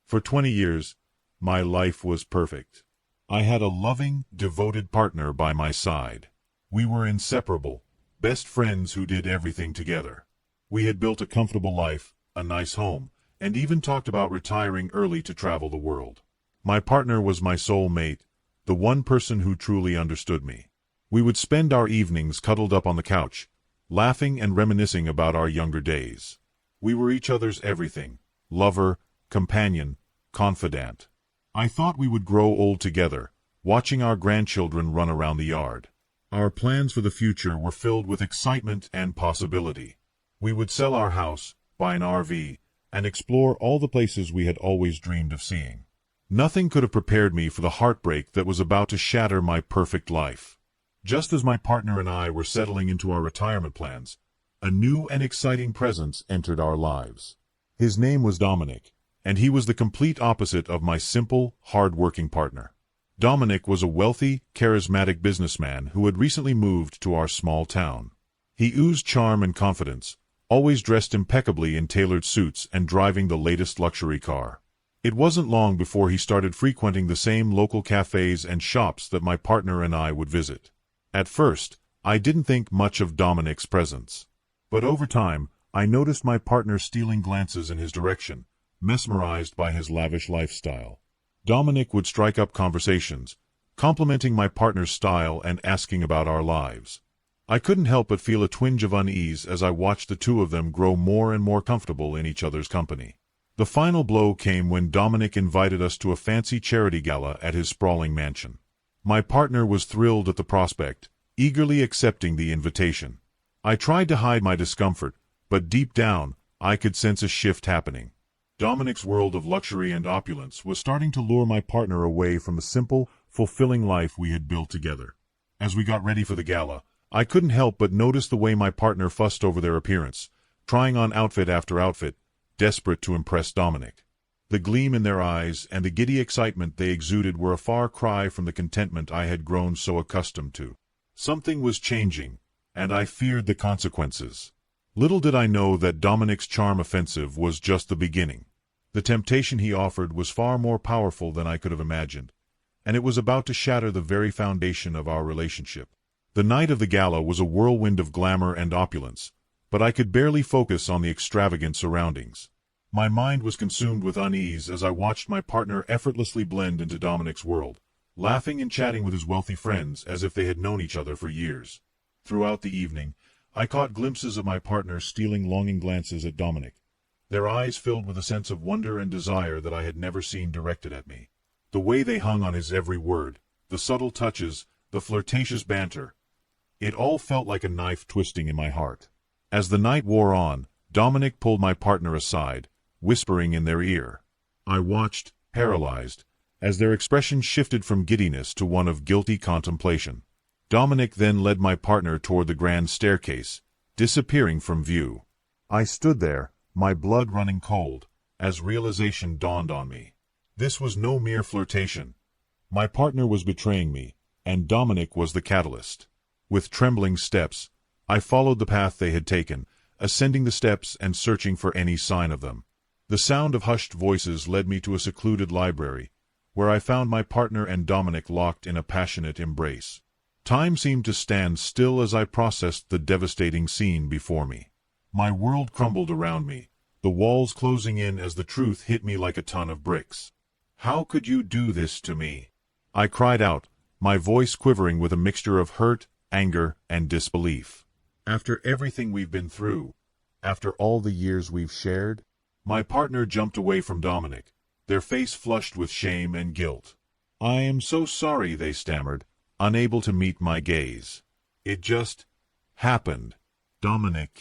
For 20 years, my life was perfect. I had a loving, devoted partner by my side. We were inseparable, best friends who did everything together. We had built a comfortable life, a nice home, and even talked about retiring early to travel the world. My partner was my soul mate, the one person who truly understood me. We would spend our evenings cuddled up on the couch, laughing and reminiscing about our younger days. We were each other's everything, lover, companion, confidant. I thought we would grow old together, watching our grandchildren run around the yard. Our plans for the future were filled with excitement and possibility. We would sell our house, buy an RV, and explore all the places we had always dreamed of seeing. Nothing could have prepared me for the heartbreak that was about to shatter my perfect life. Just as my partner and I were settling into our retirement plans, a new and exciting presence entered our lives. His name was Dominic, and he was the complete opposite of my simple, hard-working partner. Dominic was a wealthy, charismatic businessman who had recently moved to our small town. He oozed charm and confidence, always dressed impeccably in tailored suits and driving the latest luxury car. It wasn't long before he started frequenting the same local cafes and shops that my partner and I would visit. At first, I didn't think much of Dominic's presence. But over time, I noticed my partner stealing glances in his direction, mesmerized by his lavish lifestyle. Dominic would strike up conversations, complimenting my partner's style and asking about our lives. I couldn't help but feel a twinge of unease as I watched the two of them grow more and more comfortable in each other's company. The final blow came when Dominic invited us to a fancy charity gala at his sprawling mansion. My partner was thrilled at the prospect, eagerly accepting the invitation. I tried to hide my discomfort, but deep down, I could sense a shift happening. Dominic's world of luxury and opulence was starting to lure my partner away from the simple, fulfilling life we had built together. As we got ready for the gala, I couldn't help but notice the way my partner fussed over their appearance, trying on outfit after outfit, desperate to impress Dominic. The gleam in their eyes and the giddy excitement they exuded were a far cry from the contentment I had grown so accustomed to. Something was changing, and I feared the consequences. Little did I know that Dominic's charm offensive was just the beginning. The temptation he offered was far more powerful than I could have imagined, and it was about to shatter the very foundation of our relationship. The night of the gala was a whirlwind of glamour and opulence, but I could barely focus on the extravagant surroundings. My mind was consumed with unease as I watched my partner effortlessly blend into Dominic's world, laughing and chatting with his wealthy friends as if they had known each other for years. Throughout the evening, I caught glimpses of my partner stealing longing glances at Dominic, their eyes filled with a sense of wonder and desire that I had never seen directed at me. The way they hung on his every word, the subtle touches, the flirtatious banter, it all felt like a knife twisting in my heart. As the night wore on, Dominic pulled my partner aside, whispering in their ear. I watched, paralyzed, as their expression shifted from giddiness to one of guilty contemplation. Dominic then led my partner toward the grand staircase, disappearing from view. I stood there, my blood running cold, as realization dawned on me. This was no mere flirtation. My partner was betraying me, and Dominic was the catalyst. With trembling steps, I followed the path they had taken, ascending the steps and searching for any sign of them. The sound of hushed voices led me to a secluded library, where I found my partner and Dominic locked in a passionate embrace. Time seemed to stand still as I processed the devastating scene before me. My world crumbled around me, the walls closing in as the truth hit me like a ton of bricks. "How could you do this to me?" I cried out, my voice quivering with a mixture of hurt, anger, and disbelief. "After everything we've been through, after all the years we've shared?" My partner jumped away from Dominic, their face flushed with shame and guilt. "I am so sorry," they stammered, unable to meet my gaze. "It just happened. Dominic,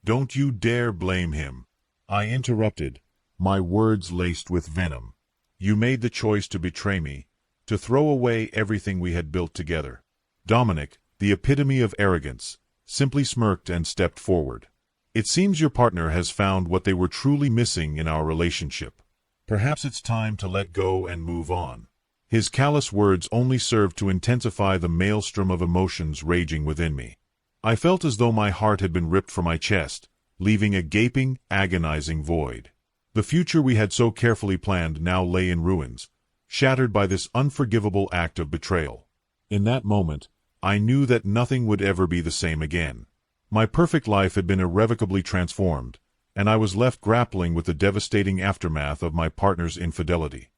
Don't you dare blame him." I interrupted, my words laced with venom. "You made the choice to betray me, to throw away everything we had built together." Dominic, the epitome of arrogance, simply smirked and stepped forward. "It seems your partner has found what they were truly missing in our relationship. Perhaps it's time to let go and move on." His callous words only served to intensify the maelstrom of emotions raging within me. I felt as though my heart had been ripped from my chest, leaving a gaping, agonizing void. The future we had so carefully planned now lay in ruins, shattered by this unforgivable act of betrayal. In that moment, I knew that nothing would ever be the same again. My perfect life had been irrevocably transformed, and I was left grappling with the devastating aftermath of my partner's infidelity.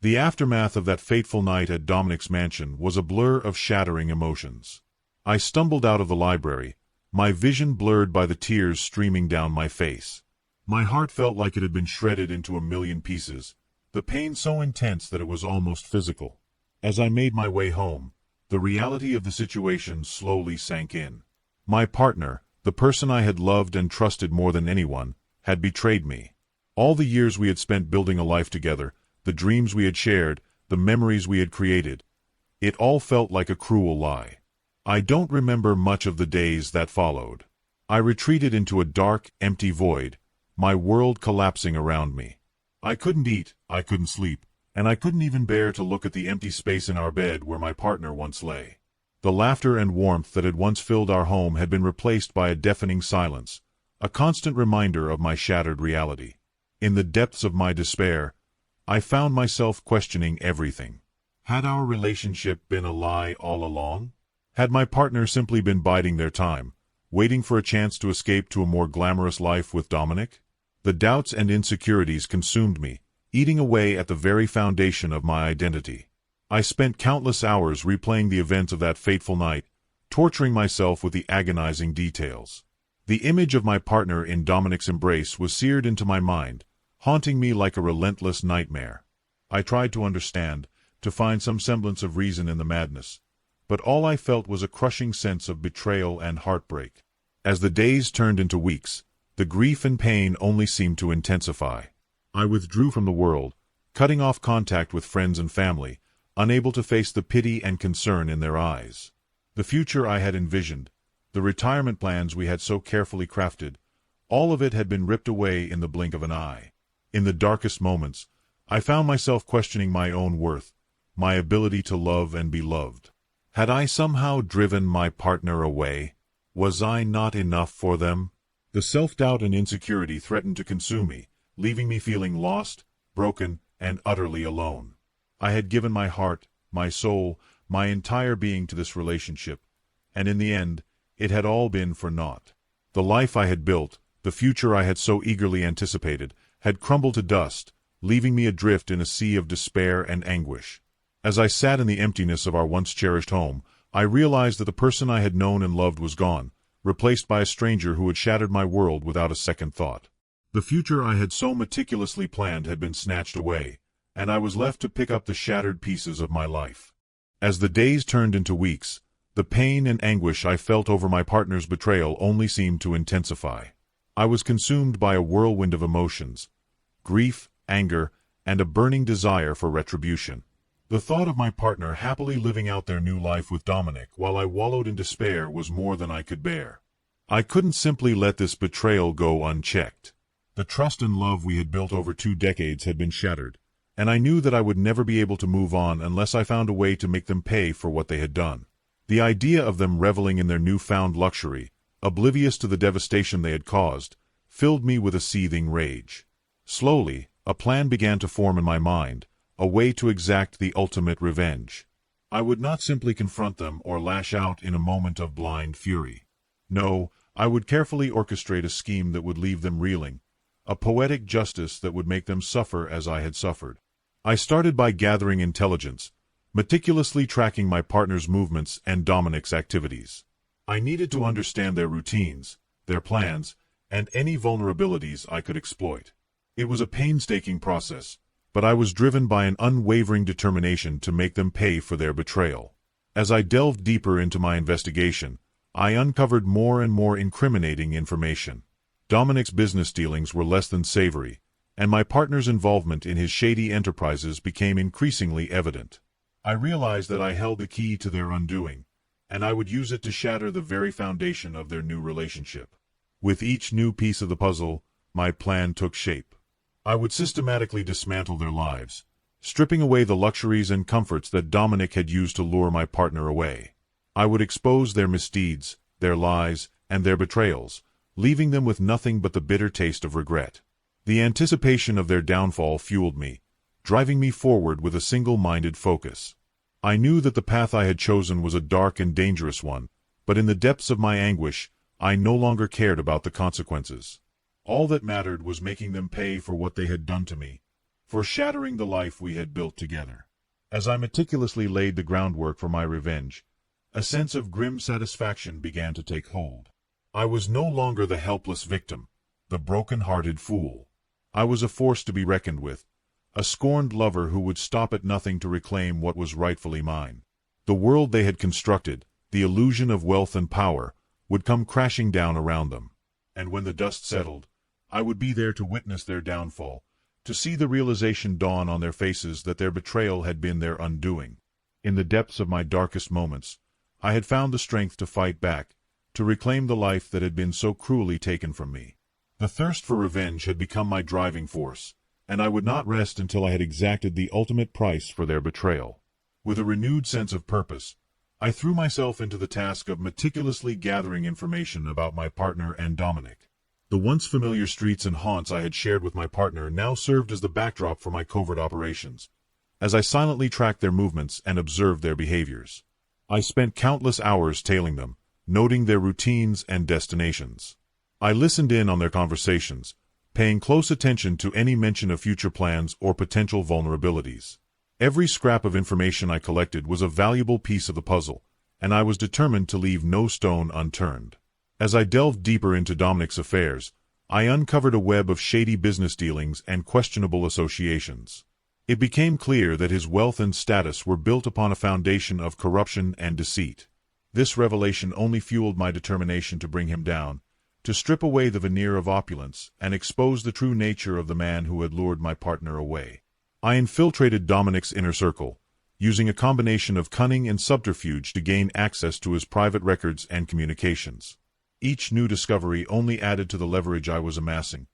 The aftermath of that fateful night at Dominic's mansion was a blur of shattering emotions. I stumbled out of the library, my vision blurred by the tears streaming down my face. My heart felt like it had been shredded into a million pieces, the pain so intense that it was almost physical. As I made my way home, the reality of the situation slowly sank in. My partner, the person I had loved and trusted more than anyone, had betrayed me. All the years we had spent building a life together, the dreams we had shared, the memories we had created, it all felt like a cruel lie. I don't remember much of the days that followed. I retreated into a dark, empty void, my world collapsing around me. I couldn't eat, I couldn't sleep, and I couldn't even bear to look at the empty space in our bed where my partner once lay. The laughter and warmth that had once filled our home had been replaced by a deafening silence, a constant reminder of my shattered reality. In the depths of my despair, I found myself questioning everything. Had our relationship been a lie all along? Had my partner simply been biding their time, waiting for a chance to escape to a more glamorous life with Dominic? The doubts and insecurities consumed me, eating away at the very foundation of my identity. I spent countless hours replaying the events of that fateful night, torturing myself with the agonizing details. The image of my partner in Dominic's embrace was seared into my mind, haunting me like a relentless nightmare. I tried to understand, to find some semblance of reason in the madness, but all I felt was a crushing sense of betrayal and heartbreak. As the days turned into weeks, the grief and pain only seemed to intensify. I withdrew from the world, cutting off contact with friends and family, unable to face the pity and concern in their eyes. The future I had envisioned, the retirement plans we had so carefully crafted, all of it had been ripped away in the blink of an eye. In the darkest moments, I found myself questioning my own worth, my ability to love and be loved. Had I somehow driven my partner away? Was I not enough for them? The self-doubt and insecurity threatened to consume me, leaving me feeling lost, broken, and utterly alone. I had given my heart, my soul, my entire being to this relationship, and in the end, it had all been for naught. The life I had built, the future I had so eagerly anticipated, had crumbled to dust, leaving me adrift in a sea of despair and anguish. As I sat in the emptiness of our once-cherished home, I realized that the person I had known and loved was gone, replaced by a stranger who had shattered my world without a second thought. The future I had so meticulously planned had been snatched away, and I was left to pick up the shattered pieces of my life. As the days turned into weeks, the pain and anguish I felt over my partner's betrayal only seemed to intensify. I was consumed by a whirlwind of emotions, grief, anger, and a burning desire for retribution. The thought of my partner happily living out their new life with Dominic while I wallowed in despair was more than I could bear. I couldn't simply let this betrayal go unchecked. The trust and love we had built over 2 decades had been shattered, and I knew that I would never be able to move on unless I found a way to make them pay for what they had done. The idea of them reveling in their newfound luxury, oblivious to the devastation they had caused, filled me with a seething rage. Slowly, a plan began to form in my mind, a way to exact the ultimate revenge. I would not simply confront them or lash out in a moment of blind fury. No, I would carefully orchestrate a scheme that would leave them reeling, a poetic justice that would make them suffer as I had suffered. I started by gathering intelligence, meticulously tracking my partner's movements and Dominic's activities. I needed to understand their routines, their plans, and any vulnerabilities I could exploit. It was a painstaking process, but I was driven by an unwavering determination to make them pay for their betrayal. As I delved deeper into my investigation, I uncovered more and more incriminating information. Dominic's business dealings were less than savory, and my partner's involvement in his shady enterprises became increasingly evident. I realized that I held the key to their undoing, and I would use it to shatter the very foundation of their new relationship. With each new piece of the puzzle, my plan took shape. I would systematically dismantle their lives, stripping away the luxuries and comforts that Dominic had used to lure my partner away. I would expose their misdeeds, their lies, and their betrayals, leaving them with nothing but the bitter taste of regret. The anticipation of their downfall fueled me, driving me forward with a single-minded focus. I knew that the path I had chosen was a dark and dangerous one, but in the depths of my anguish, I no longer cared about the consequences. All that mattered was making them pay for what they had done to me, for shattering the life we had built together. As I meticulously laid the groundwork for my revenge, a sense of grim satisfaction began to take hold. I was no longer the helpless victim, the broken-hearted fool. I was a force to be reckoned with, a scorned lover who would stop at nothing to reclaim what was rightfully mine. The world they had constructed, the illusion of wealth and power, would come crashing down around them. And when the dust settled, I would be there to witness their downfall, to see the realization dawn on their faces that their betrayal had been their undoing. In the depths of my darkest moments, I had found the strength to fight back, to reclaim the life that had been so cruelly taken from me. The thirst for revenge had become my driving force, and I would not rest until I had exacted the ultimate price for their betrayal. With a renewed sense of purpose, I threw myself into the task of meticulously gathering information about my partner and Dominic. The once familiar streets and haunts I had shared with my partner now served as the backdrop for my covert operations, as I silently tracked their movements and observed their behaviors. I spent countless hours tailing them, noting their routines and destinations. I listened in on their conversations, paying close attention to any mention of future plans or potential vulnerabilities. Every scrap of information I collected was a valuable piece of the puzzle, and I was determined to leave no stone unturned. As I delved deeper into Dominic's affairs, I uncovered a web of shady business dealings and questionable associations. It became clear that his wealth and status were built upon a foundation of corruption and deceit. This revelation only fueled my determination to bring him down, to strip away the veneer of opulence and expose the true nature of the man who had lured my partner away. I infiltrated Dominic's inner circle, using a combination of cunning and subterfuge to gain access to his private records and communications. Each new discovery only added to the leverage I was amassing,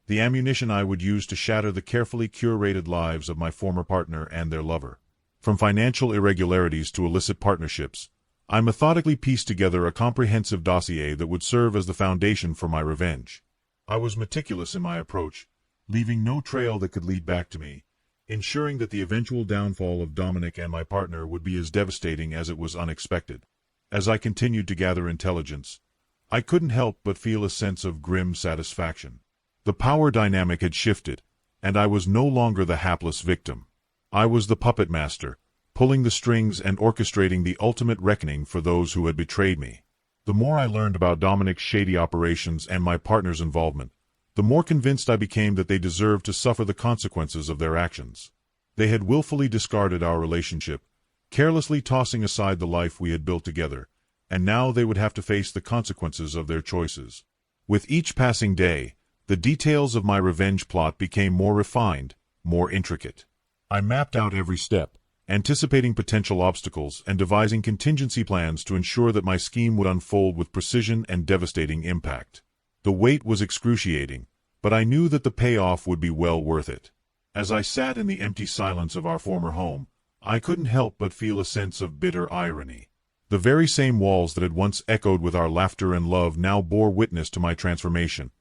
the ammunition I would use to shatter the carefully curated lives of my former partner and their lover. From financial irregularities to illicit partnerships, I methodically pieced together a comprehensive dossier that would serve as the foundation for my revenge. I was meticulous in my approach, leaving no trail that could lead back to me, ensuring that the eventual downfall of Dominic and my partner would be as devastating as it was unexpected. As I continued to gather intelligence, I couldn't help but feel a sense of grim satisfaction. The power dynamic had shifted, and I was no longer the hapless victim. I was the puppet master, pulling the strings and orchestrating the ultimate reckoning for those who had betrayed me. The more I learned about Dominic's shady operations and my partner's involvement, the more convinced I became that they deserved to suffer the consequences of their actions. They had willfully discarded our relationship, carelessly tossing aside the life we had built together, and now they would have to face the consequences of their choices. With each passing day, the details of my revenge plot became more refined, more intricate. I mapped out every step, anticipating potential obstacles and devising contingency plans to ensure that my scheme would unfold with precision and devastating impact. The wait was excruciating, but I knew that the payoff would be well worth it. As I sat in the empty silence of our former home, I couldn't help but feel a sense of bitter irony. The very same walls that had once echoed with our laughter and love now bore witness to my transformation,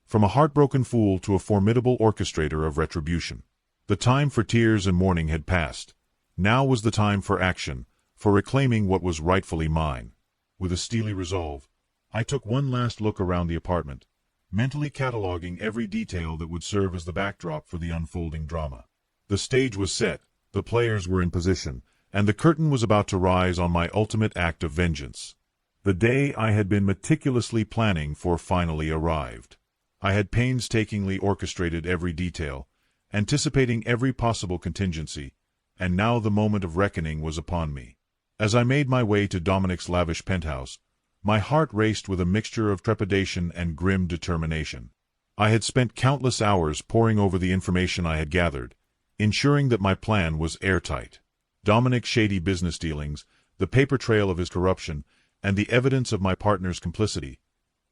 from a heartbroken fool to a formidable orchestrator of retribution. The time for tears and mourning had passed. Now was the time for action, for reclaiming what was rightfully mine. With a steely resolve, I took one last look around the apartment, mentally cataloging every detail that would serve as the backdrop for the unfolding drama. The stage was set, the players were in position, and the curtain was about to rise on my ultimate act of vengeance. The day I had been meticulously planning for finally arrived. I had painstakingly orchestrated every detail, anticipating every possible contingency, and now the moment of reckoning was upon me. As I made my way to Dominic's lavish penthouse, my heart raced with a mixture of trepidation and grim determination. I had spent countless hours poring over the information I had gathered, ensuring that my plan was airtight. Dominic's shady business dealings, the paper trail of his corruption, and the evidence of my partner's complicity.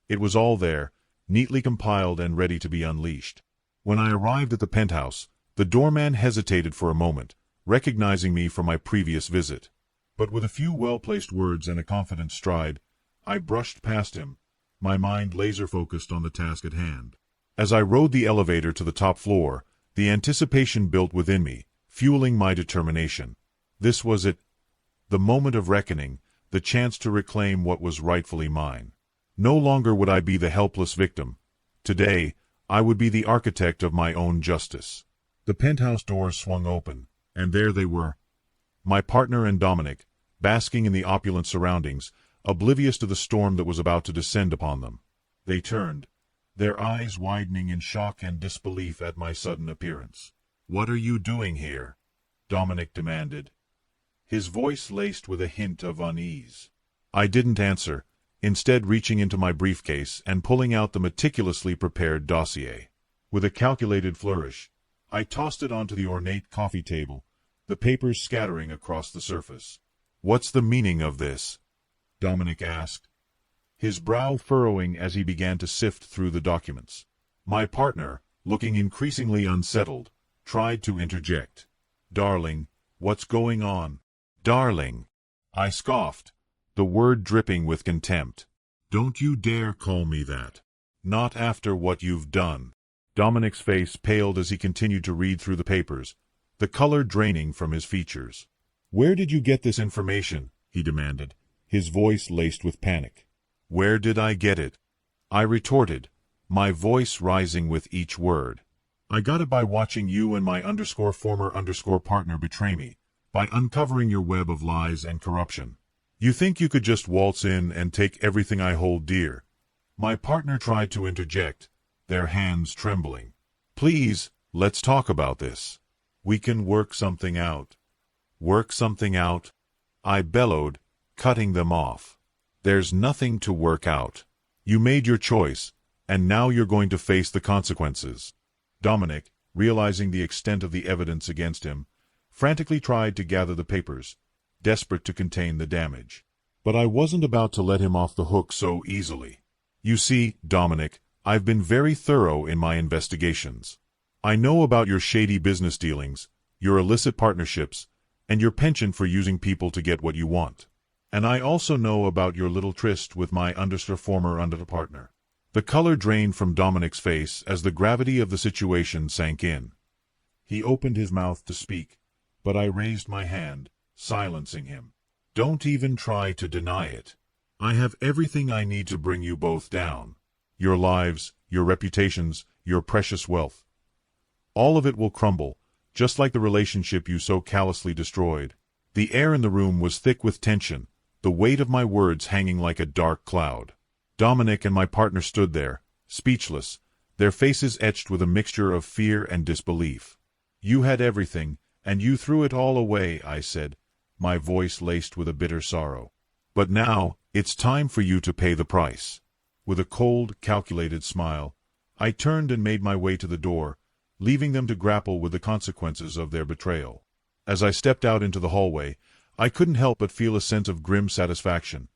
It was all there, neatly compiled and ready to be unleashed. When I arrived at the penthouse, the doorman hesitated for a moment, recognizing me from my previous visit. But with a few well-placed words and a confident stride, I brushed past him, my mind laser-focused on the task at hand. As I rode the elevator to the top floor, the anticipation built within me, fueling my determination. This was it, the moment of reckoning, the chance to reclaim what was rightfully mine. No longer would I be the helpless victim. Today, I would be the architect of my own justice. The penthouse doors swung open, and there they were. My partner and Dominic, basking in the opulent surroundings, oblivious to the storm that was about to descend upon them. They turned, their eyes widening in shock and disbelief at my sudden appearance. "What are you doing here?" Dominic demanded, his voice laced with a hint of unease. I didn't answer, instead reaching into my briefcase and pulling out the meticulously prepared dossier. With a calculated flourish, I tossed it onto the ornate coffee table, the papers scattering across the surface. "What's the meaning of this?" Dominic asked, his brow furrowing as he began to sift through the documents. My partner, looking increasingly unsettled, tried to interject. "Darling, what's going on?" "Darling," I scoffed, the word dripping with contempt. "Don't you dare call me that. Not after what you've done." Dominic's face paled as he continued to read through the papers, the color draining from his features. "Where did you get this information?" he demanded, his voice laced with panic. "Where did I get it?" I retorted, my voice rising with each word. "I got it by watching you and my _former_ partner betray me, by uncovering your web of lies and corruption. You think you could just waltz in and take everything I hold dear?" My partner tried to interject, their hands trembling. "Please, let's talk about this. We can work something out." "Work something out?" I bellowed, cutting them off. "There's nothing to work out. You made your choice, and now you're going to face the consequences." Dominic, realizing the extent of the evidence against him, frantically tried to gather the papers, desperate to contain the damage. But I wasn't about to let him off the hook so easily. "You see, Dominic, I've been very thorough in my investigations. I know about your shady business dealings, your illicit partnerships, and your penchant for using people to get what you want. And I also know about your little tryst with my former partner." The color drained from Dominic's face as the gravity of the situation sank in. He opened his mouth to speak, but I raised my hand, silencing him. "Don't even try to deny it. I have everything I need to bring you both down. Your lives, your reputations, your precious wealth. All of it will crumble, just like the relationship you so callously destroyed." The air in the room was thick with tension, the weight of my words hanging like a dark cloud. Dominic and my partner stood there, speechless, their faces etched with a mixture of fear and disbelief. "You had everything, and you threw it all away," I said, my voice laced with a bitter sorrow. "But now, it's time for you to pay the price." With a cold, calculated smile, I turned and made my way to the door, leaving them to grapple with the consequences of their betrayal. As I stepped out into the hallway, I couldn't help but feel a sense of grim satisfaction.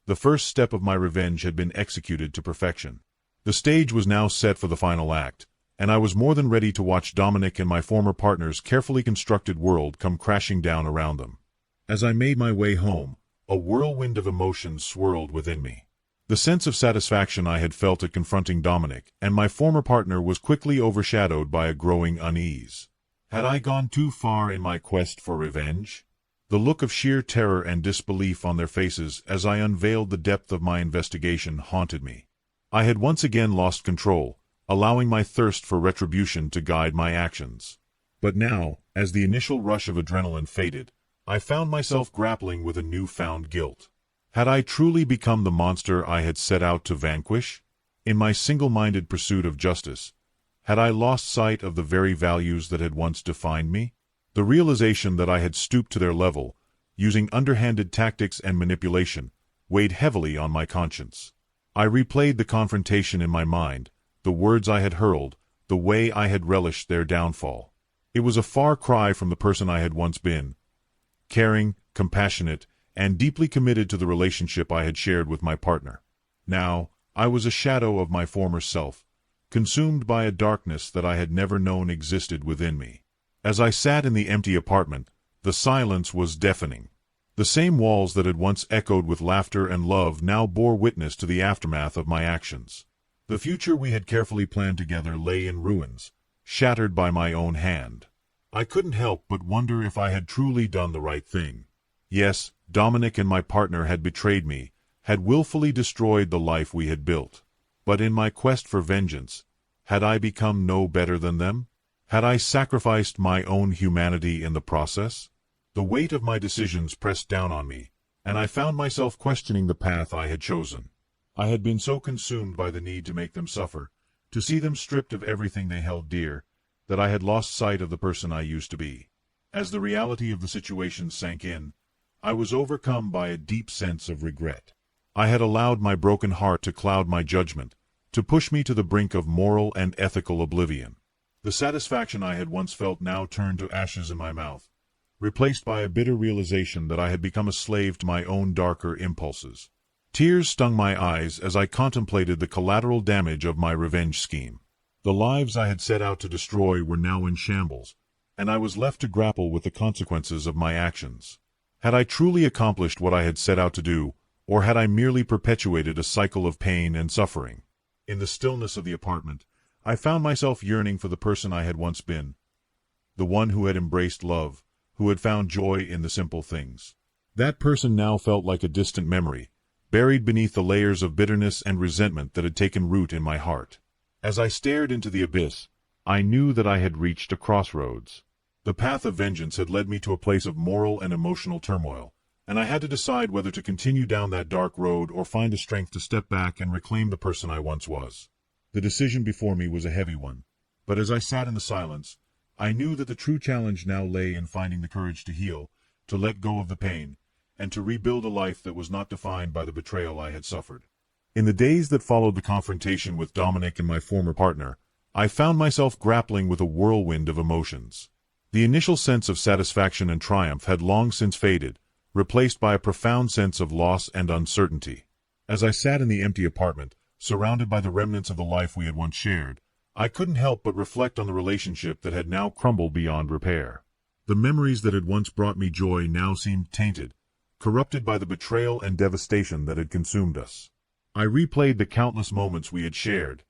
The first step of my revenge had been executed to perfection. The stage was now set for the final act, and I was more than ready to watch Dominic and my former partner's carefully constructed world come crashing down around them. As I made my way home, a whirlwind of emotions swirled within me. The sense of satisfaction I had felt at confronting Dominic and my former partner was quickly overshadowed by a growing unease. Had I gone too far in my quest for revenge? The look of sheer terror and disbelief on their faces as I unveiled the depth of my investigation haunted me. I had once again lost control, allowing my thirst for retribution to guide my actions. But now, as the initial rush of adrenaline faded, I found myself grappling with a newfound guilt. Had I truly become the monster I had set out to vanquish? In my single-minded pursuit of justice, had I lost sight of the very values that had once defined me? The realization that I had stooped to their level, using underhanded tactics and manipulation, weighed heavily on my conscience. I replayed the confrontation in my mind, the words I had hurled, the way I had relished their downfall. It was a far cry from the person I had once been, caring, compassionate, and deeply committed to the relationship I had shared with my partner. Now, I was a shadow of my former self, consumed by a darkness that I had never known existed within me. As I sat in the empty apartment, the silence was deafening. The same walls that had once echoed with laughter and love now bore witness to the aftermath of my actions. The future we had carefully planned together lay in ruins, shattered by my own hand. I couldn't help but wonder if I had truly done the right thing. Yes, Dominic and my partner had betrayed me, had willfully destroyed the life we had built. But in my quest for vengeance, had I become no better than them? Had I sacrificed my own humanity in the process? The weight of my decisions pressed down on me, and I found myself questioning the path I had chosen. I had been so consumed by the need to make them suffer, to see them stripped of everything they held dear, that I had lost sight of the person I used to be. As the reality of the situation sank in, I was overcome by a deep sense of regret. I had allowed my broken heart to cloud my judgment, to push me to the brink of moral and ethical oblivion. The satisfaction I had once felt now turned to ashes in my mouth, replaced by a bitter realization that I had become a slave to my own darker impulses. Tears stung my eyes as I contemplated the collateral damage of my revenge scheme. The lives I had set out to destroy were now in shambles, and I was left to grapple with the consequences of my actions. Had I truly accomplished what I had set out to do, or had I merely perpetuated a cycle of pain and suffering? In the stillness of the apartment, I found myself yearning for the person I had once been, the one who had embraced love, who had found joy in the simple things. That person now felt like a distant memory, buried beneath the layers of bitterness and resentment that had taken root in my heart. As I stared into the abyss, I knew that I had reached a crossroads. The path of vengeance had led me to a place of moral and emotional turmoil, and I had to decide whether to continue down that dark road or find the strength to step back and reclaim the person I once was. The decision before me was a heavy one, but as I sat in the silence, I knew that the true challenge now lay in finding the courage to heal, to let go of the pain, and to rebuild a life that was not defined by the betrayal I had suffered. In the days that followed the confrontation with Dominic and my former partner, I found myself grappling with a whirlwind of emotions. The initial sense of satisfaction and triumph had long since faded, replaced by a profound sense of loss and uncertainty. As I sat in the empty apartment, surrounded by the remnants of the life we had once shared, I couldn't help but reflect on the relationship that had now crumbled beyond repair. The memories that had once brought me joy now seemed tainted, corrupted by the betrayal and devastation that had consumed us. I replayed the countless moments we had shared,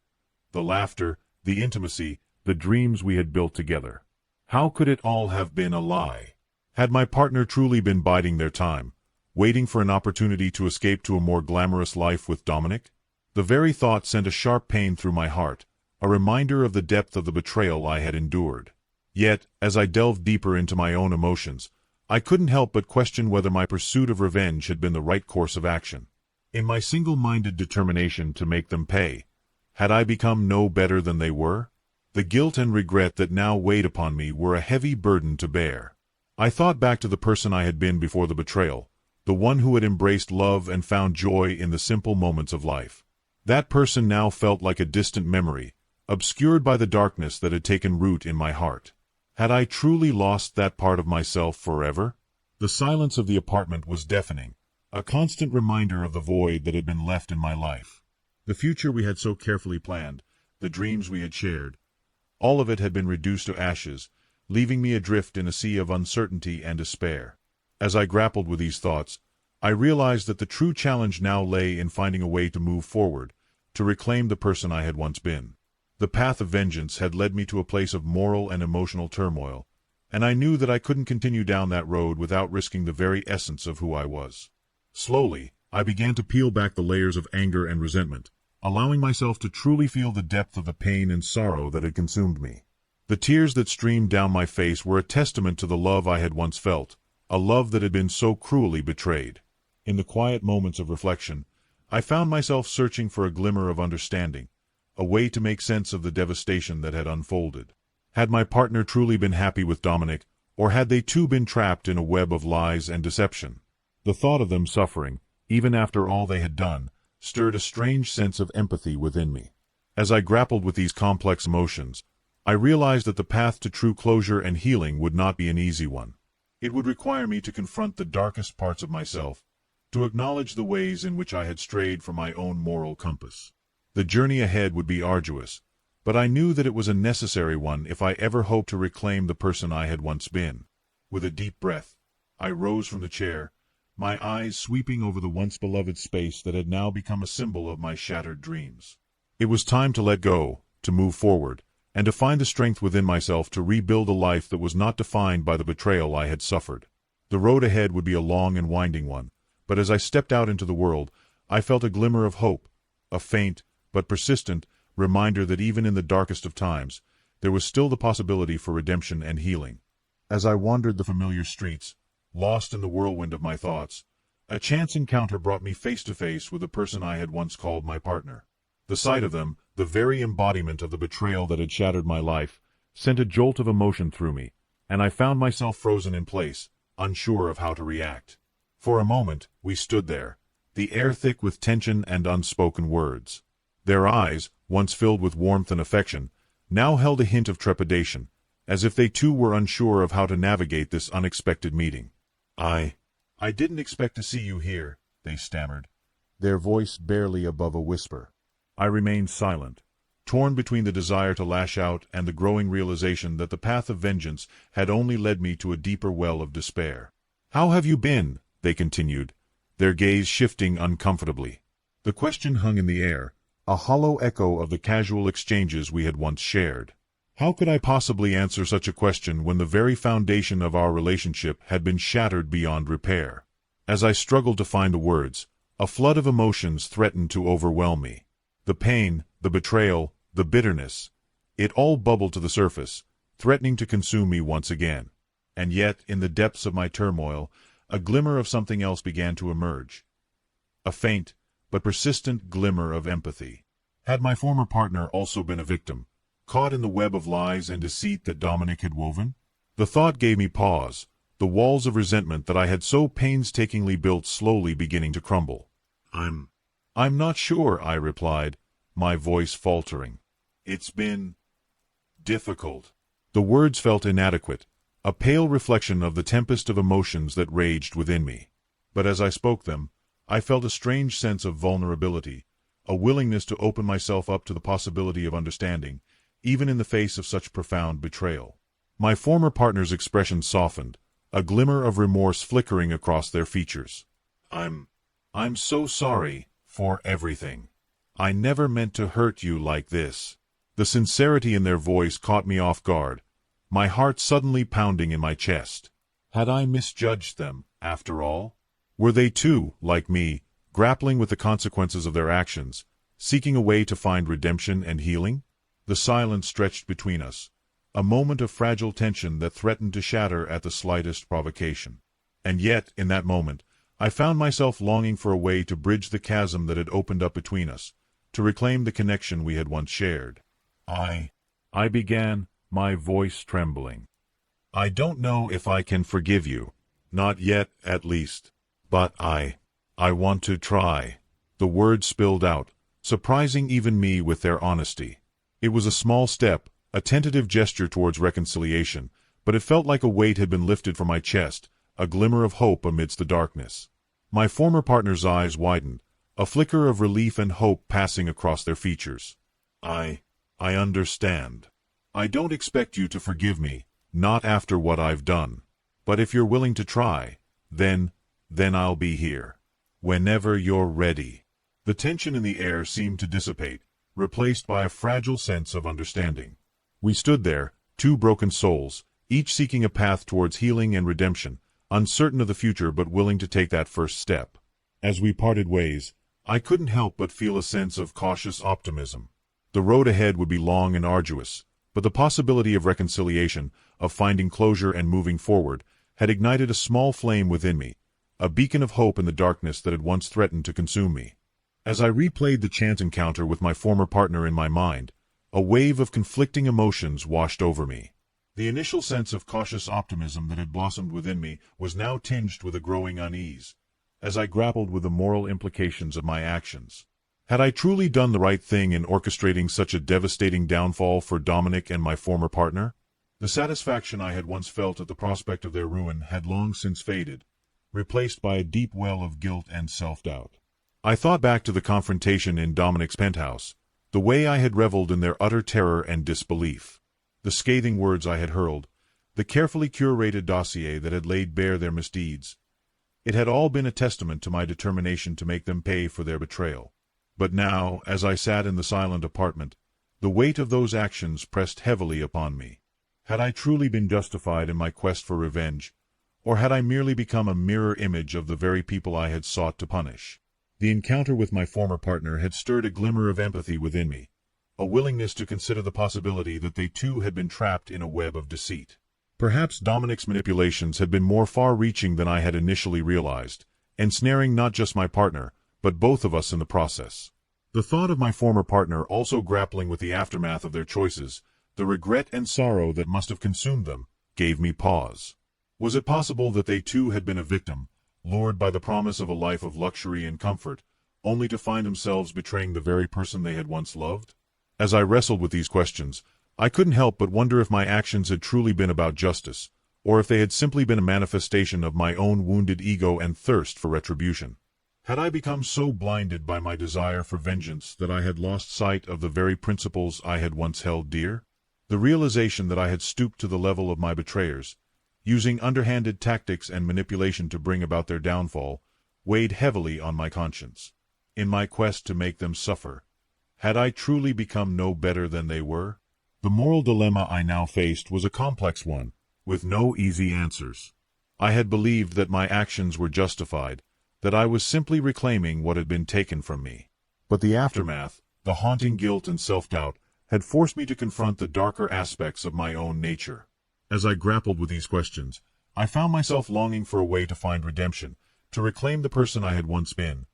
the laughter, the intimacy, the dreams we had built together. How could it all have been a lie? Had my partner truly been biding their time, waiting for an opportunity to escape to a more glamorous life with Dominic? The very thought sent a sharp pain through my heart, a reminder of the depth of the betrayal I had endured. Yet, as I delved deeper into my own emotions, I couldn't help but question whether my pursuit of revenge had been the right course of action. In my single-minded determination to make them pay, had I become no better than they were? The guilt and regret that now weighed upon me were a heavy burden to bear. I thought back to the person I had been before the betrayal, the one who had embraced love and found joy in the simple moments of life. That person now felt like a distant memory, obscured by the darkness that had taken root in my heart. Had I truly lost that part of myself forever? The silence of the apartment was deafening, a constant reminder of the void that had been left in my life. The future we had so carefully planned, the dreams we had shared, all of it had been reduced to ashes, leaving me adrift in a sea of uncertainty and despair. As I grappled with these thoughts, I realized that the true challenge now lay in finding a way to move forward, to reclaim the person I had once been. The path of vengeance had led me to a place of moral and emotional turmoil, and I knew that I couldn't continue down that road without risking the very essence of who I was. Slowly, I began to peel back the layers of anger and resentment, allowing myself to truly feel the depth of the pain and sorrow that had consumed me. The tears that streamed down my face were a testament to the love I had once felt, a love that had been so cruelly betrayed. In the quiet moments of reflection, I found myself searching for a glimmer of understanding, a way to make sense of the devastation that had unfolded. Had my partner truly been happy with Dominic, or had they too been trapped in a web of lies and deception? The thought of them suffering, even after all they had done, stirred a strange sense of empathy within me. As I grappled with these complex emotions, I realized that the path to true closure and healing would not be an easy one. It would require me to confront the darkest parts of myself, to acknowledge the ways in which I had strayed from my own moral compass. The journey ahead would be arduous, but I knew that it was a necessary one if I ever hoped to reclaim the person I had once been. With a deep breath, I rose from the chair, my eyes sweeping over the once beloved space that had now become a symbol of my shattered dreams. It was time to let go, to move forward, and to find the strength within myself to rebuild a life that was not defined by the betrayal I had suffered. The road ahead would be a long and winding one, but as I stepped out into the world, I felt a glimmer of hope, a faint, but persistent, reminder that even in the darkest of times, there was still the possibility for redemption and healing. As I wandered the familiar streets, lost in the whirlwind of my thoughts, a chance encounter brought me face to face with the person I had once called my partner. The sight of them, the very embodiment of the betrayal that had shattered my life, sent a jolt of emotion through me, and I found myself frozen in place, unsure of how to react. For a moment, we stood there, the air thick with tension and unspoken words. Their eyes, once filled with warmth and affection, now held a hint of trepidation, as if they too were unsure of how to navigate this unexpected meeting. I didn't expect to see you here," they stammered, their voice barely above a whisper. I remained silent, torn between the desire to lash out and the growing realization that the path of vengeance had only led me to a deeper well of despair. "How have you been?" they continued, their gaze shifting uncomfortably. The question hung in the air, a hollow echo of the casual exchanges we had once shared. How could I possibly answer such a question when the very foundation of our relationship had been shattered beyond repair? As I struggled to find the words, a flood of emotions threatened to overwhelm me. The pain, the betrayal, the bitterness, it all bubbled to the surface, threatening to consume me once again. And yet, in the depths of my turmoil, a glimmer of something else began to emerge. A faint, but persistent glimmer of empathy. Had my former partner also been a victim, caught in the web of lies and deceit that Dominic had woven? The thought gave me pause, the walls of resentment that I had so painstakingly built slowly beginning to crumble. I'm not sure," I replied, my voice faltering. "It's been difficult." The words felt inadequate, a pale reflection of the tempest of emotions that raged within me. But as I spoke them, I felt a strange sense of vulnerability, a willingness to open myself up to the possibility of understanding, even in the face of such profound betrayal. My former partner's expression softened, a glimmer of remorse flickering across their features. I'm so sorry for everything. I never meant to hurt you like this." The sincerity in their voice caught me off guard, my heart suddenly pounding in my chest. Had I misjudged them, after all? Were they too, like me, grappling with the consequences of their actions, seeking a way to find redemption and healing? The silence stretched between us, a moment of fragile tension that threatened to shatter at the slightest provocation. And yet, in that moment, I found myself longing for a way to bridge the chasm that had opened up between us, to reclaim the connection we had once shared. I began, my voice trembling. "I don't know if I can forgive you. Not yet, at least. But I want to try." The words spilled out, surprising even me with their honesty. It was a small step, a tentative gesture towards reconciliation, but it felt like a weight had been lifted from my chest, a glimmer of hope amidst the darkness. My former partner's eyes widened, a flicker of relief and hope passing across their features. I understand. I don't expect you to forgive me, not after what I've done. But if you're willing to try, then I'll be here. Whenever you're ready." The tension in the air seemed to dissipate, replaced by a fragile sense of understanding. We stood there, two broken souls, each seeking a path towards healing and redemption, uncertain of the future but willing to take that first step. As we parted ways, I couldn't help but feel a sense of cautious optimism. The road ahead would be long and arduous, but the possibility of reconciliation, of finding closure and moving forward, had ignited a small flame within me, a beacon of hope in the darkness that had once threatened to consume me. As I replayed the chance encounter with my former partner in my mind, a wave of conflicting emotions washed over me. The initial sense of cautious optimism that had blossomed within me was now tinged with a growing unease, as I grappled with the moral implications of my actions. Had I truly done the right thing in orchestrating such a devastating downfall for Dominic and my former partner? The satisfaction I had once felt at the prospect of their ruin had long since faded, replaced by a deep well of guilt and self-doubt. I thought back to the confrontation in Dominic's penthouse, the way I had reveled in their utter terror and disbelief. The scathing words I had hurled, the carefully curated dossier that had laid bare their misdeeds. It had all been a testament to my determination to make them pay for their betrayal. But now, as I sat in the silent apartment, the weight of those actions pressed heavily upon me. Had I truly been justified in my quest for revenge, or had I merely become a mirror image of the very people I had sought to punish? The encounter with my former partner had stirred a glimmer of empathy within me, a willingness to consider the possibility that they too had been trapped in a web of deceit. Perhaps Dominic's manipulations had been more far-reaching than I had initially realized, ensnaring not just my partner, but both of us in the process. The thought of my former partner also grappling with the aftermath of their choices, the regret and sorrow that must have consumed them, gave me pause. Was it possible that they too had been a victim, lured by the promise of a life of luxury and comfort, only to find themselves betraying the very person they had once loved? As I wrestled with these questions, I couldn't help but wonder if my actions had truly been about justice, or if they had simply been a manifestation of my own wounded ego and thirst for retribution. Had I become so blinded by my desire for vengeance that I had lost sight of the very principles I had once held dear? The realization that I had stooped to the level of my betrayers, using underhanded tactics and manipulation to bring about their downfall, weighed heavily on my conscience. In my quest to make them suffer, had I truly become no better than they were? The moral dilemma I now faced was a complex one, with no easy answers. I had believed that my actions were justified, that I was simply reclaiming what had been taken from me. But the aftermath, the haunting guilt and self-doubt, had forced me to confront the darker aspects of my own nature. As I grappled with these questions, I found myself longing for a way to find redemption, to reclaim the person I had once been,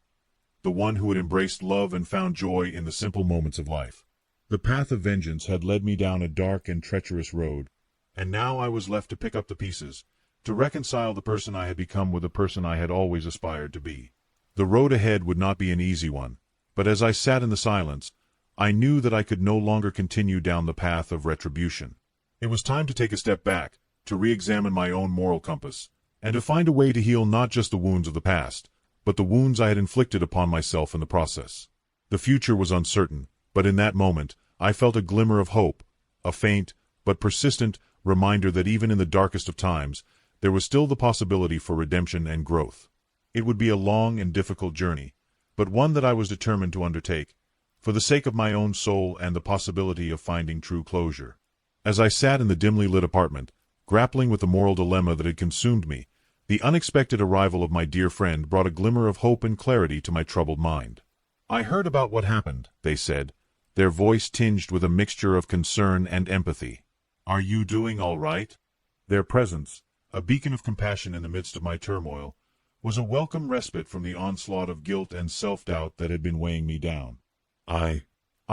the one who had embraced love and found joy in the simple moments of life. The path of vengeance had led me down a dark and treacherous road, and now I was left to pick up the pieces, to reconcile the person I had become with the person I had always aspired to be. The road ahead would not be an easy one, but as I sat in the silence, I knew that I could no longer continue down the path of retribution. It was time to take a step back, to re-examine my own moral compass, and to find a way to heal not just the wounds of the past, but the wounds I had inflicted upon myself in the process. The future was uncertain, but in that moment, I felt a glimmer of hope, a faint, but persistent, reminder that even in the darkest of times, there was still the possibility for redemption and growth. It would be a long and difficult journey, but one that I was determined to undertake, for the sake of my own soul and the possibility of finding true closure. As I sat in the dimly lit apartment, grappling with the moral dilemma that had consumed me, the unexpected arrival of my dear friend brought a glimmer of hope and clarity to my troubled mind. "I heard about what happened," they said, their voice tinged with a mixture of concern and empathy. "Are you doing all right?" Their presence, a beacon of compassion in the midst of my turmoil, was a welcome respite from the onslaught of guilt and self-doubt that had been weighing me down. I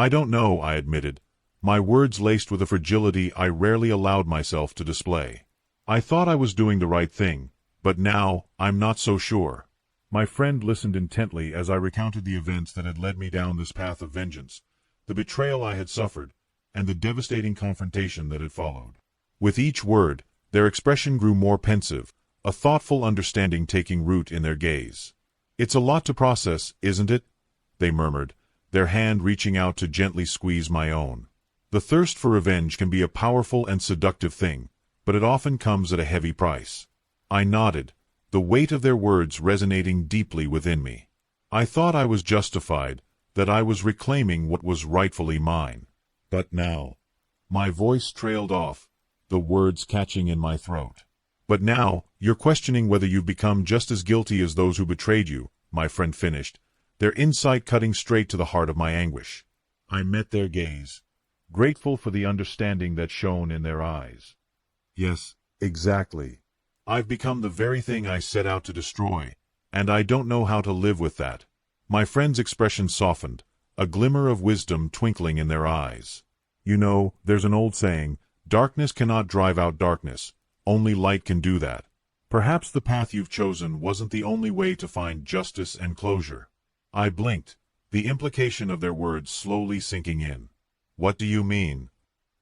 don't know," I admitted, my words laced with a fragility I rarely allowed myself to display. "I thought I was doing the right thing, but now I'm not so sure." My friend listened intently as I recounted the events that had led me down this path of vengeance, the betrayal I had suffered, and the devastating confrontation that had followed. With each word, their expression grew more pensive, a thoughtful understanding taking root in their gaze. "It's a lot to process, isn't it?" they murmured, their hand reaching out to gently squeeze my own. "The thirst for revenge can be a powerful and seductive thing, but it often comes at a heavy price." I nodded, the weight of their words resonating deeply within me. I thought I was justified, that I was reclaiming what was rightfully mine. But now, my voice trailed off, the words catching in my throat. "But now, you're questioning whether you've become just as guilty as those who betrayed you," my friend finished, their insight cutting straight to the heart of my anguish. I met their gaze, grateful for the understanding that shone in their eyes. "Yes, exactly. I've become the very thing I set out to destroy, and I don't know how to live with that." My friend's expression softened, a glimmer of wisdom twinkling in their eyes. "You know, there's an old saying, darkness cannot drive out darkness, only light can do that. Perhaps the path you've chosen wasn't the only way to find justice and closure." I blinked, the implication of their words slowly sinking in. "What do you mean?"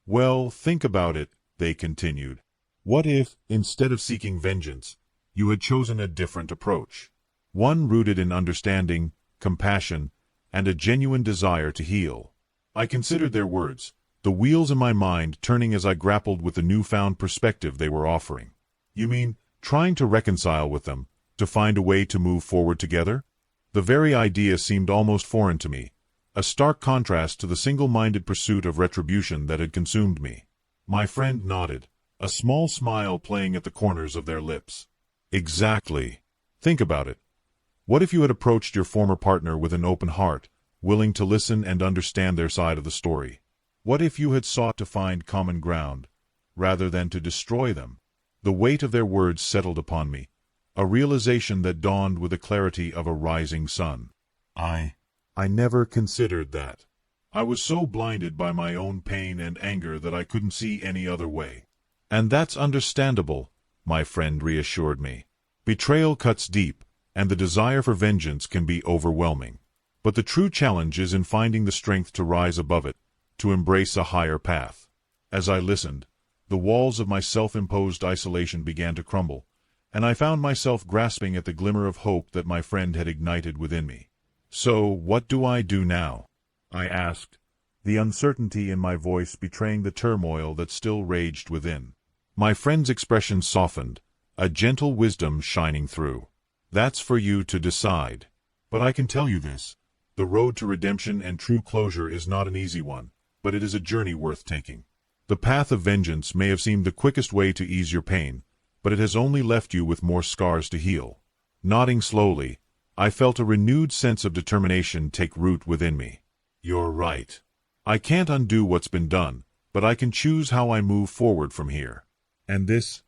"Well, think about it," they continued. "What if, instead of seeking vengeance, you had chosen a different approach? One rooted in understanding, compassion, and a genuine desire to heal." I considered their words, the wheels in my mind turning as I grappled with the newfound perspective they were offering. "You mean, trying to reconcile with them, to find a way to move forward together?" The very idea seemed almost foreign to me, a stark contrast to the single-minded pursuit of retribution that had consumed me. My friend nodded, a small smile playing at the corners of their lips. Exactly. Think about it. What if you had approached your former partner with an open heart, willing to listen and understand their side of the story? What if you had sought to find common ground, rather than to destroy them? The weight of their words settled upon me, a realization that dawned with the clarity of a rising sun. I never considered that. I was so blinded by my own pain and anger that I couldn't see any other way. And that's understandable, my friend reassured me. Betrayal cuts deep, and the desire for vengeance can be overwhelming. But the true challenge is in finding the strength to rise above it, to embrace a higher path. As I listened, the walls of my self-imposed isolation began to crumble, and I found myself grasping at the glimmer of hope that my friend had ignited within me. So, what do I do now? I asked, the uncertainty in my voice betraying the turmoil that still raged within. My friend's expression softened, a gentle wisdom shining through. That's for you to decide. But I can tell you this, the road to redemption and true closure is not an easy one, but it is a journey worth taking. The path of vengeance may have seemed the quickest way to ease your pain, but it has only left you with more scars to heal. Nodding slowly, I felt a renewed sense of determination take root within me. You're right. I can't undo what's been done, but I can choose how I move forward from here. And this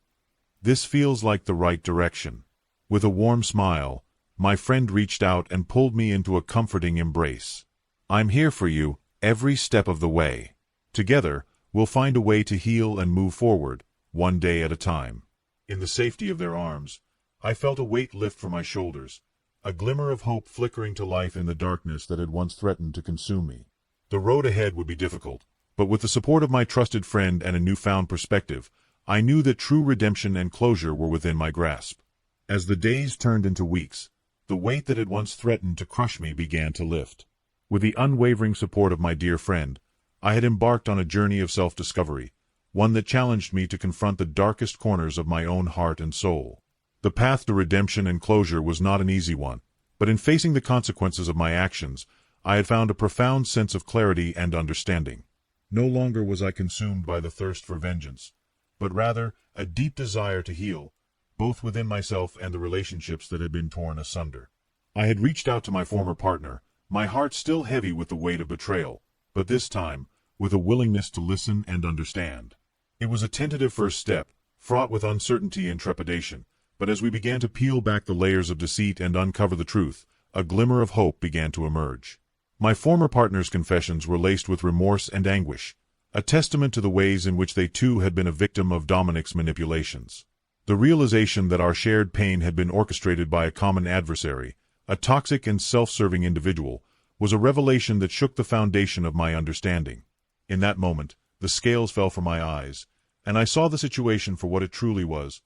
feels like the right direction. With a warm smile, my friend reached out and pulled me into a comforting embrace. I'm here for you, every step of the way. Together, we'll find a way to heal and move forward, one day at a time. In the safety of their arms, I felt a weight lift from my shoulders, a glimmer of hope flickering to life in the darkness that had once threatened to consume me. The road ahead would be difficult, but with the support of my trusted friend and a newfound perspective, I knew that true redemption and closure were within my grasp. As the days turned into weeks, the weight that had once threatened to crush me began to lift. With the unwavering support of my dear friend, I had embarked on a journey of self-discovery, one that challenged me to confront the darkest corners of my own heart and soul. The path to redemption and closure was not an easy one, but in facing the consequences of my actions, I had found a profound sense of clarity and understanding. No longer was I consumed by the thirst for vengeance, but rather a deep desire to heal, both within myself and the relationships that had been torn asunder. I had reached out to my former partner, my heart still heavy with the weight of betrayal, but this time, with a willingness to listen and understand. It was a tentative first step, fraught with uncertainty and trepidation, but as we began to peel back the layers of deceit and uncover the truth, a glimmer of hope began to emerge. My former partner's confessions were laced with remorse and anguish, a testament to the ways in which they too had been a victim of Dominic's manipulations. The realization that our shared pain had been orchestrated by a common adversary, a toxic and self-serving individual, was a revelation that shook the foundation of my understanding. In that moment, the scales fell from my eyes, and I saw the situation for what it truly was.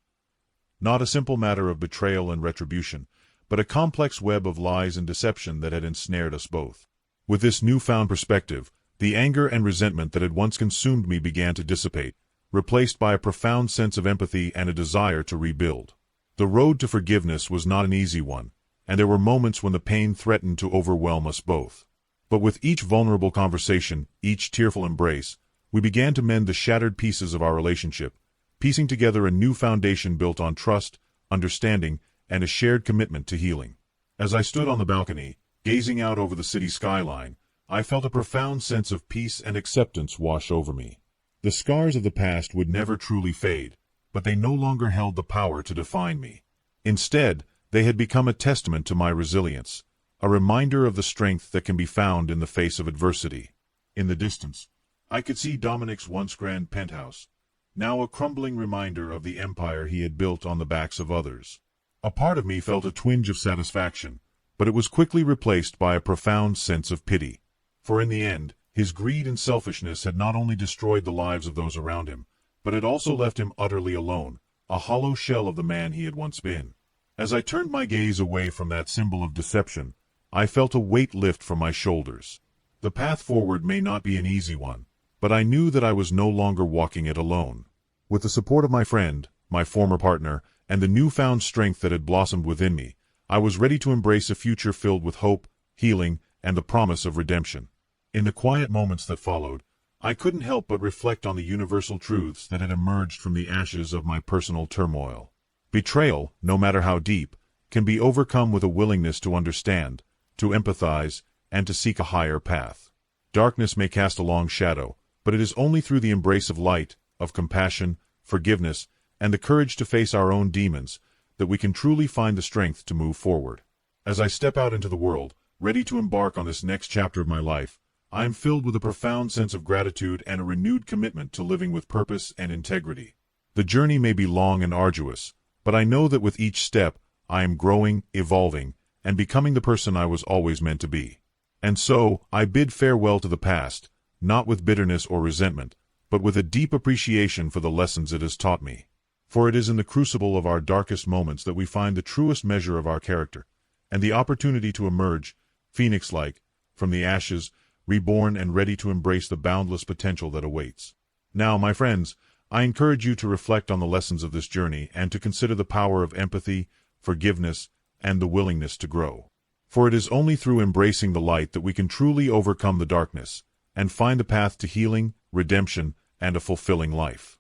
Not a simple matter of betrayal and retribution, but a complex web of lies and deception that had ensnared us both. With this newfound perspective, the anger and resentment that had once consumed me began to dissipate, replaced by a profound sense of empathy and a desire to rebuild. The road to forgiveness was not an easy one, and there were moments when the pain threatened to overwhelm us both. But with each vulnerable conversation, each tearful embrace, we began to mend the shattered pieces of our relationship, piecing together a new foundation built on trust, understanding, and a shared commitment to healing. As I stood on the balcony, gazing out over the city skyline, I felt a profound sense of peace and acceptance wash over me. The scars of the past would never truly fade, but they no longer held the power to define me. Instead, they had become a testament to my resilience, a reminder of the strength that can be found in the face of adversity. In the distance, I could see Dominic's once grand penthouse, now a crumbling reminder of the empire he had built on the backs of others. A part of me felt a twinge of satisfaction, but it was quickly replaced by a profound sense of pity. For in the end, his greed and selfishness had not only destroyed the lives of those around him, but had also left him utterly alone, a hollow shell of the man he had once been. As I turned my gaze away from that symbol of deception, I felt a weight lift from my shoulders. The path forward may not be an easy one, but I knew that I was no longer walking it alone. With the support of my friend, my former partner, and the newfound strength that had blossomed within me, I was ready to embrace a future filled with hope, healing, and the promise of redemption. In the quiet moments that followed, I couldn't help but reflect on the universal truths that had emerged from the ashes of my personal turmoil. Betrayal, no matter how deep, can be overcome with a willingness to understand, to empathize, and to seek a higher path. Darkness may cast a long shadow, but it is only through the embrace of light, of compassion, forgiveness, and the courage to face our own demons that we can truly find the strength to move forward. As I step out into the world, ready to embark on this next chapter of my life, I am filled with a profound sense of gratitude and a renewed commitment to living with purpose and integrity. The journey may be long and arduous, but I know that with each step, I am growing, evolving, and becoming the person I was always meant to be. And so, I bid farewell to the past, not with bitterness or resentment, but with a deep appreciation for the lessons it has taught me. For it is in the crucible of our darkest moments that we find the truest measure of our character, and the opportunity to emerge, phoenix-like, from the ashes, reborn and ready to embrace the boundless potential that awaits. Now, my friends, I encourage you to reflect on the lessons of this journey and to consider the power of empathy, forgiveness, and the willingness to grow. For it is only through embracing the light that we can truly overcome the darkness and find the path to healing, redemption, and a fulfilling life.